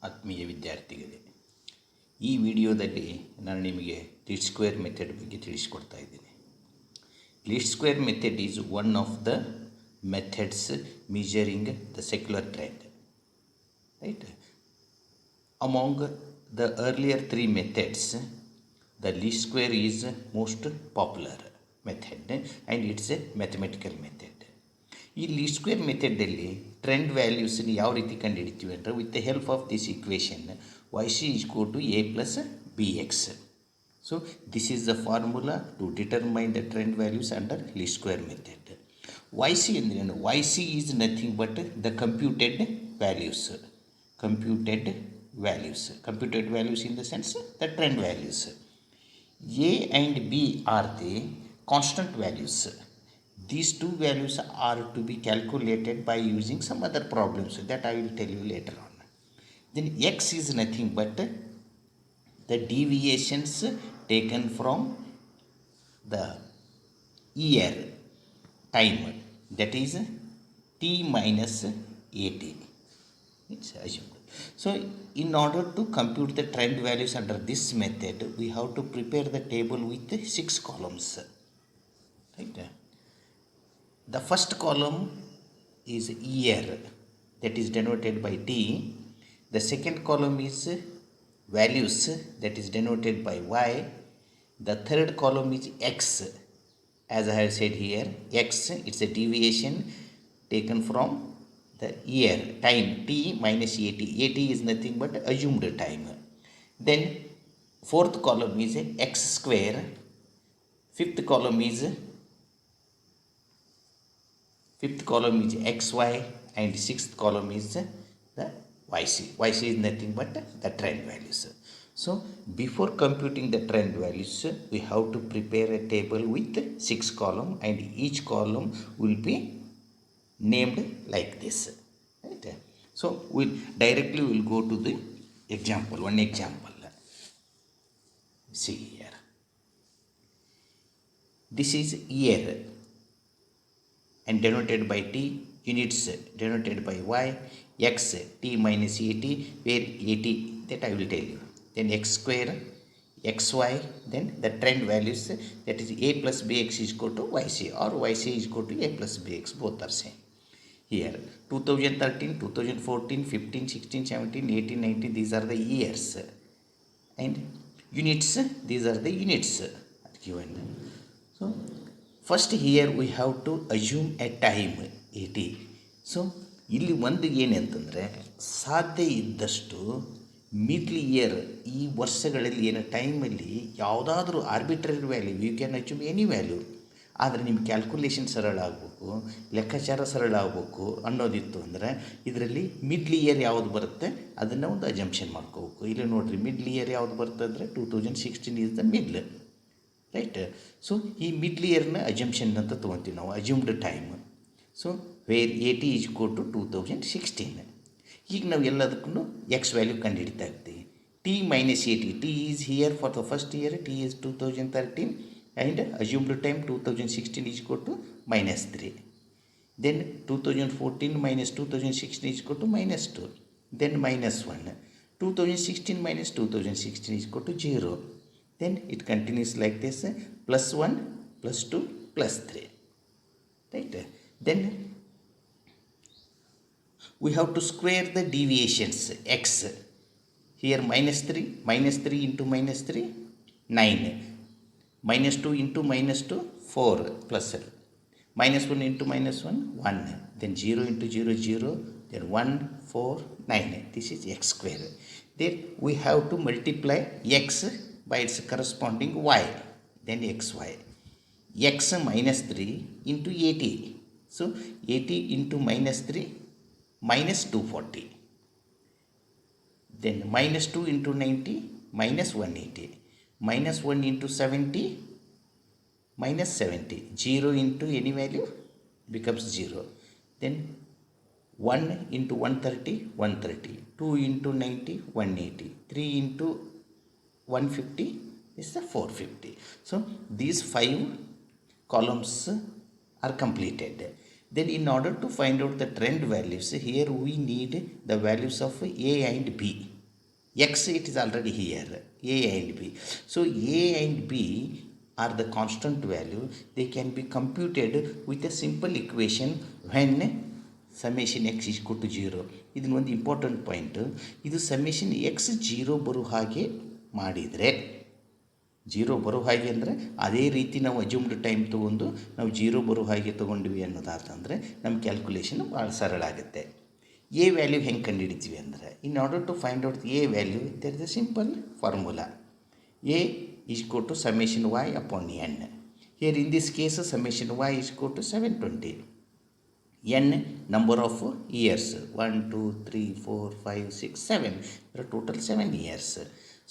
ಆತ್ಮೀಯ ವಿದ್ಯಾರ್ಥಿಗಳೇ, ಈ ವಿಡಿಯೋದಲ್ಲಿ ನಾನು ನಿಮಗೆ ಲೀಸ್ಟ್ ಸ್ಕ್ವೇರ್ ಮೆಥಡ್ ಬಗ್ಗೆ ತಿಳಿಸಿಕೊಡ್ತಾ ಇದ್ದೀನಿ. Least square method is one of the methods measuring the secular trend. Right? Among the earlier three methods, the least square is most popular method and it's a mathematical method. ಈ least square ಮೆಥಡಲ್ಲಿ trend ವ್ಯಾಲ್ಯೂಸನ್ನು ಯಾವ ರೀತಿ ಕಂಡುಹಿಡಿತೀವಿ ಅಂದರೆ, with the help of this equation Y C is equal to A plus B X. So this is the formula to determine the trend values under least square method. Y C ಅಂದ್ರೇನು? Y C is nothing but the computed values. Computed values in the sense the trend values. A and B are the constant values. These two values are to be calculated by using some other problems that I will tell you later on. Then X is nothing but the deviations taken from the year time, that is T minus AT. It's assumed. So in order to compute the trend values under this method, we have to prepare the table with 6 columns. Right? The first column is year, that is denoted by T. The second column is values, that is denoted by Y. The third column is X. As I have said here, X, it's a deviation taken from the year time, T minus AT. AT is nothing but assumed time. Then fourth column is X square. Fifth column is XY, and sixth column is the YC. YC is nothing but the trend values. So before computing the trend values, we have to prepare a table with 6 columns, and each column will be named like this. Right? So we'll go to the example. One example. See here. This is year and denoted by T, units denoted by Y, X T minus AT, where AT, that I will tell you. Then X square, XY, then the trend values, that is A plus BX is equal to YC, or YC is equal to A plus BX, both are same. Here 2013, 2014, 15, 16, 17, 18, 19, these are the years, and units, these are the units given. So first here we have to assume a time AT. So ಇಲ್ಲಿ ಒಂದು ಏನಂತಂದರೆ, ಸಾಧ್ಯ ಇದ್ದಷ್ಟು middle year, ಈ ವರ್ಷಗಳಲ್ಲಿ ಏನೋ ಟೈಮಲ್ಲಿ ಯಾವುದಾದ್ರೂ arbitrary value, you can assume any value, ಆದರೆ ನಿಮ್ಮ ಕ್ಯಾಲ್ಕುಲೇಷನ್ ಸರಳ ಆಗಬೇಕು, ಲೆಕ್ಕಾಚಾರ ಸರಳ ಆಗಬೇಕು ಅನ್ನೋದಿತ್ತು ಅಂದರೆ, ಇದರಲ್ಲಿ ಮಿಡ್ಲ್ ಇಯರ್ ಯಾವುದು ಬರುತ್ತೆ ಅದನ್ನು ಒಂದು ಅಜಂಪ್ಷನ್ ಮಾಡ್ಕೋಬೇಕು. ಇಲ್ಲಿ ನೋಡಿರಿ, ಮಿಡ್ಲ್ ಇಯರ್ ಯಾವುದು ಬರುತ್ತೆ ಅಂದರೆ 2016 is the middle. Right? So ಈ ಮಿಡ್ಲ್ ಇಯರ್ನ ಅಜಂಪ್ಷನ್ ಅಂತ ತೊಗೊತೀವಿ ನಾವು, assumed time. So where AT is equal to 2016. ಈಗ ನಾವು ಎಲ್ಲದಕ್ಕೂ ಎಕ್ಸ್ ವ್ಯಾಲ್ಯೂ ಕಂಡುಹಿಡಿತಾ ಇರ್ತೀವಿ. T minus AT, T is here for the first year, T is 2013, and assumed time 2016 is equal to minus 3. Then 2014 minus 2016 is equal to minus 2. Then minus 1. 2016 minus 2016 is equal to 0. Then it continues like this, plus 1, plus 2, plus 3. Right? Then we have to square the deviations. X, here minus 3 into minus 3, 9. Minus 2 into minus 2, 4, plus minus 1 into minus 1, 1. Then 0 into 0, 0. Then 1, 4, 9. This is X square. Then we have to multiply X by its corresponding Y. Then XY. X minus 3 into 80. So 80 into minus 3, minus 240. Then minus 2 into 90, minus 180. Minus 1 into 70, minus 70. 0 into any value becomes 0. Then 1 into 130, 130. 2 into 90, 180. 3 into 150 is the 450. So these 5 columns are completed. Then in order to find out the trend values, here we need the values of A and B. X it is already here, A and B. So A and B are the constant value. They can be computed with a simple equation when summation x is equal to 0. ಇದನ್ನು ಒಂದು important point. ಇದು summation X zero ಬರೋ ಹಾಗೆ ಮಾಡಿದರೆ, zero ಬರೋ ಹಾಗೆ ಅಂದರೆ ಅದೇ ರೀತಿ ನಾವು ಅಜ್ಯೂಮ್ಡ್ ಟೈಮ್ ತೊಗೊಂಡು ನಾವು ಜೀರೋ ಬರೋ ಹಾಗೆ ತೊಗೊಂಡ್ವಿ ಅನ್ನೋದಾತಂದರೆ ನಮ್ಮ ಕ್ಯಾಲ್ಕುಲೇಷನ್ ಭಾಳ ಸರಳ ಆಗುತ್ತೆ. ಎ ವ್ಯಾಲ್ಯೂ ಹೆಂಗೆ ಕಂಡುಹಿಡಿತೀವಿ ಅಂದರೆ, in order to find out a value there is a simple formula. A is equal to summation y upon n. Here in this case summation y is equal to 720. N number of years, 1 2 3 4 5 6 7, there are total 7 years.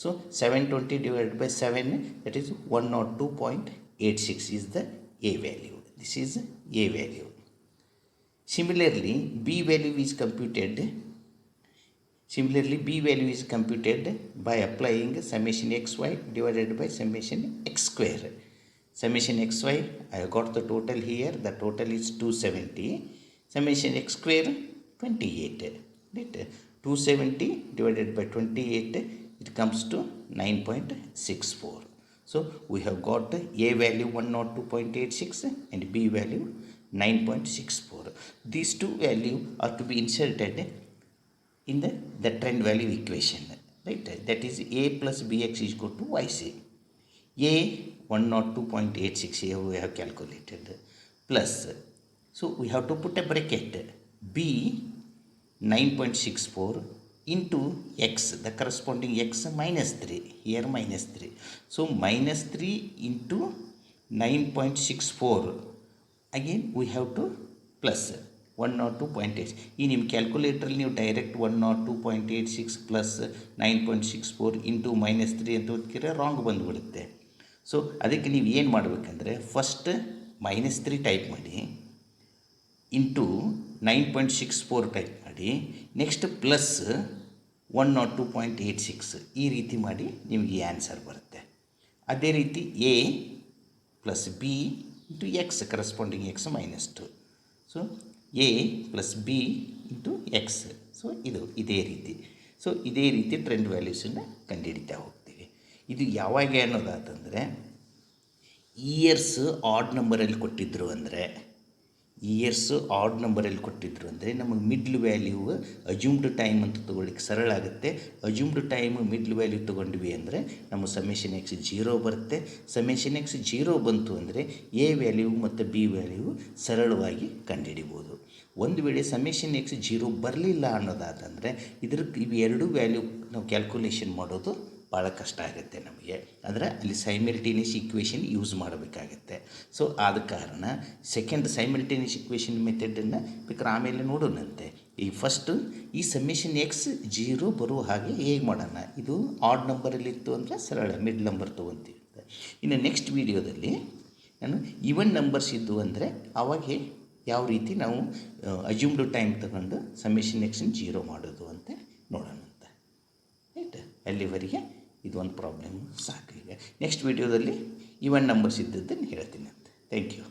So 720 divided by 7, that is 102.86 is the A value. This is A value. Similarly B value is computed by applying summation xy divided by summation x square. Summation xy, I have got the total here, the total is 270. Summation x square 28. Right? 270 divided by 28, it comes to 9.64. So we have got A value 102.86 and B value 9.64. These two values are to be inserted in the trend value equation, right? That is A plus Bx is equal to Yc. A 102.86 here we have calculated, plus, so we have to put a bracket, B 9.64 into x, the corresponding x minus 3, here minus 3. So minus 3 into 9.64, again we have to plus 102.8. ಈ ನಿಮ್ಮ ಕ್ಯಾಲ್ಕುಲೇಟ್ರಲ್ಲಿ ನೀವು direct 102.86 plus 9.64 into minus 3 ಅಂತ ಓದ್ಕಿದ್ರೆ wrong ಬಂದುಬಿಡುತ್ತೆ. So ಅದಕ್ಕೆ ನೀವು ಏನು ಮಾಡಬೇಕಂದ್ರೆ, first minus 3 type ಮಾಡಿ, ಇಂಟು 9.64 ಟೈಪ್ ಮಾಡಿ, ನೆಕ್ಸ್ಟ್ ಪ್ಲಸ್ 102.86 ಈ ರೀತಿ ಮಾಡಿ ನಿಮಗೆ ಆನ್ಸರ್ ಬರುತ್ತೆ. ಅದೇ ರೀತಿ A plus B into X, corresponding X minus 2. So A plus B into X. So ಇದೇ ರೀತಿ ಟ್ರೆಂಡ್ ವ್ಯಾಲ್ಯೂಸನ್ನು ಕಂಡುಹಿಡಿತಾ ಹೋಗ್ತೀವಿ. ಇದು ಯಾವಾಗ ಅನ್ನೋದಾತಂದರೆ, ಇಯರ್ಸ್ ಆಡ್ ನಂಬರಲ್ಲಿ ಕೊಟ್ಟಿದ್ದರು ಅಂದರೆ ನಮಗೆ ಮಿಡ್ಲ್ ವ್ಯಾಲ್ಯೂ ಅಜ್ಯೂಮ್ಡ್ ಟೈಮ್ ಅಂತ ತೊಗೊಳ್ಳಿಕ್ಕೆ ಸರಳ ಆಗುತ್ತೆ. ಅಜ್ಯೂಮ್ಡ್ ಟೈಮ್ ಮಿಡ್ಲ್ ವ್ಯಾಲ್ಯೂ ತೊಗೊಂಡ್ವಿ ಅಂದರೆ ನಮ್ಮ ಸಮೇಷನ್ ಎಕ್ಸ್ 0 ಬರುತ್ತೆ. ಸಮೇಷನ್ ಎಕ್ಸ್ 0 ಬಂತು ಅಂದರೆ ಎ ವ್ಯಾಲ್ಯೂ ಮತ್ತು ಬಿ ವ್ಯಾಲ್ಯೂ ಸರಳವಾಗಿ ಕಂಡುಹಿಡಿಬೋದು. ಒಂದು ವೇಳೆ ಸಮೇಷನ್ ಎಕ್ಸ್ 0 ಬರಲಿಲ್ಲ ಅನ್ನೋದಾತಂದರೆ ಇವೆರಡೂ ವ್ಯಾಲ್ಯೂ ನಾವು ಕ್ಯಾಲ್ಕುಲೇಷನ್ ಮಾಡೋದು ಭಾಳ ಕಷ್ಟ ಆಗುತ್ತೆ ನಮಗೆ. ಅಂದರೆ ಅಲ್ಲಿ ಸೈಮಲ್ಟೇನಿಯಸ್ ಇಕ್ವೇಷನ್ ಯೂಸ್ ಮಾಡಬೇಕಾಗತ್ತೆ. ಸೊ ಆದ ಕಾರಣ ಸೆಕೆಂಡ್ ಸೈಮಲ್ಟೇನಿಯಸ್ ಇಕ್ವೇಷನ್ ಮೆಥಡನ್ನು ಬೇಕಾದ್ರೆ ಆಮೇಲೆ ನೋಡೋಣಂತೆ. ಈ ಫಸ್ಟು ಈ ಸಮೇಷನ್ ಎಕ್ಸ್ 0 ಬರೋ ಹಾಗೆ ಹೇಗೆ ಮಾಡೋಣ. ಇದು ಆಡ್ ನಂಬರಲ್ಲಿತ್ತು ಅಂದರೆ ಸರಳ ಮಿಡ್ ನಂಬರ್ ತೊಗೊತೀವಿ. ಇನ್ನು ನೆಕ್ಸ್ಟ್ ವೀಡಿಯೋದಲ್ಲಿ ನಾನು ಈವನ್ ನಂಬರ್ಸ್ ಇದ್ದು ಅಂದರೆ ಅವಾಗ ಯಾವ ರೀತಿ ನಾವು ಅಜ್ಯೂಮ್ಡ್ ಟೈಮ್ ತಗೊಂಡು ಸಮೇಷನ್ ಎಕ್ಸನ್ನು 0 ಮಾಡೋದು ಅಂತ ನೋಡೋಣ ಅಂತ. ರೈಟ್, ಅಲ್ಲಿವರೆಗೆ ಇದೊಂದು ಪ್ರಾಬ್ಲಮ್ ಸಾಕು. ಈಗ ನೆಕ್ಸ್ಟ್ ವೀಡಿಯೋದಲ್ಲಿ ಈವನ್ ನಂಬರ್ಸ್ ಇದ್ದದ್ದನ್ನು ಹೇಳ್ತೀನಿ ಅಂತ. Thank you.